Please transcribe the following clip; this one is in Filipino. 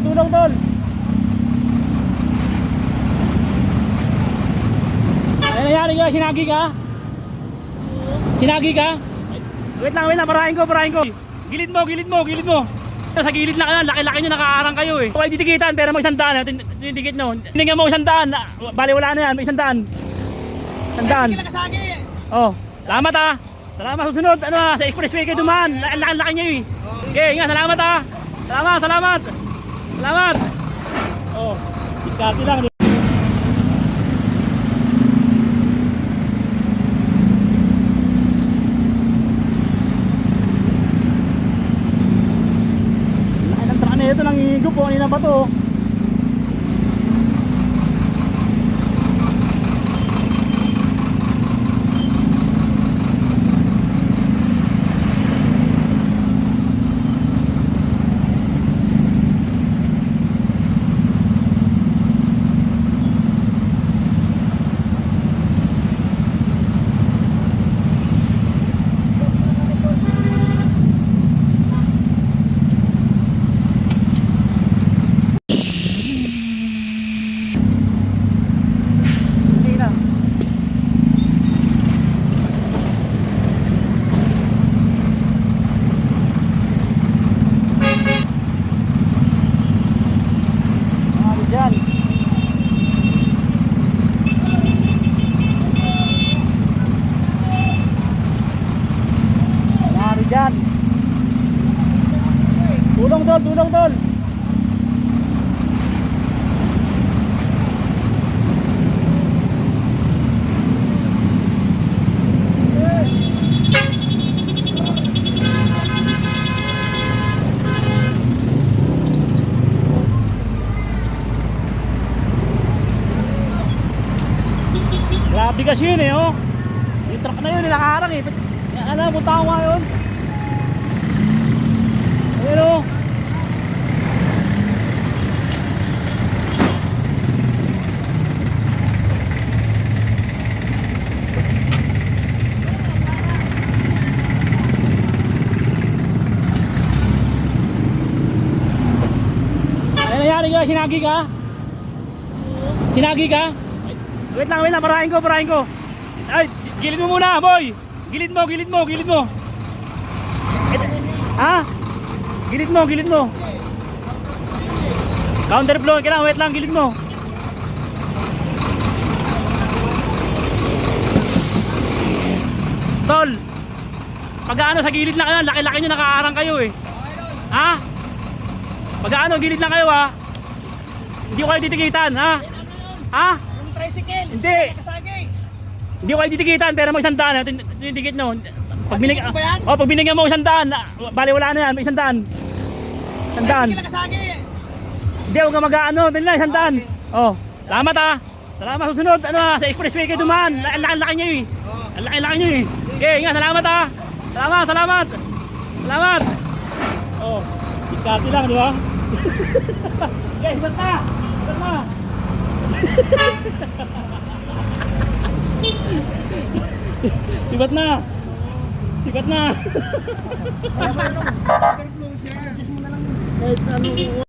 tulong tol. Ano nangyari ko? Sinagi ka? Sinagi ka? Wait lang, parahin ko. Gilid mo. Sa gilid na kayo, laki-laki nyo, nakaarang kayo eh. Huwag ditikitan, pero may 100, tinidikit nyo. Tinigyan mo 100, bali wala na yan, may 100. 100. Oh, salamat ah. Salamat, susunod, sa expressway kayo dumaan, laki-laki nyo eh. Okay, nga, salamat ah. Salamat. Oh, diskarte lang. Ito nang higop po, kanina pa to. Diyan. Tulong tol. Grabe kasi yun eh, oh. Yung truck na yun, nakaharang eh. Punta ko ngayon. Ayan o. Ano nangyari ko? Sinagi ka? Wait lang, parahin ko. Ay, gilid mo muna boy. Gilid mo. Ha? Gilid mo. Counterflow, kailangan wait lang, gilid mo. Tol, pag-ano sa gilid lang kayo, laki-laki nyo, nakaarang kayo eh. Ha? Pag-ano, gilid lang kayo ha. Hindi ko kayo titikitan, ha? Ha? Yung tricycle. Hindi. Hindi ko kayo titikitan, pero may 100, tinitikit nyo. Pag binigyan mo 100, bali wala na yan, may 100. 100. Hindi, huwag ka mag-ano, dali na, 100. Oh, salamat ah. Salamat, susunod, sa expressway kayo dumaan, laki-laki nyo eh. Laki-laki nyo eh. Okay, nga, salamat ah. Salamat. Oh, diskarte lang, di ba? Okay, hibat na. Sibat na. Kahit sa ano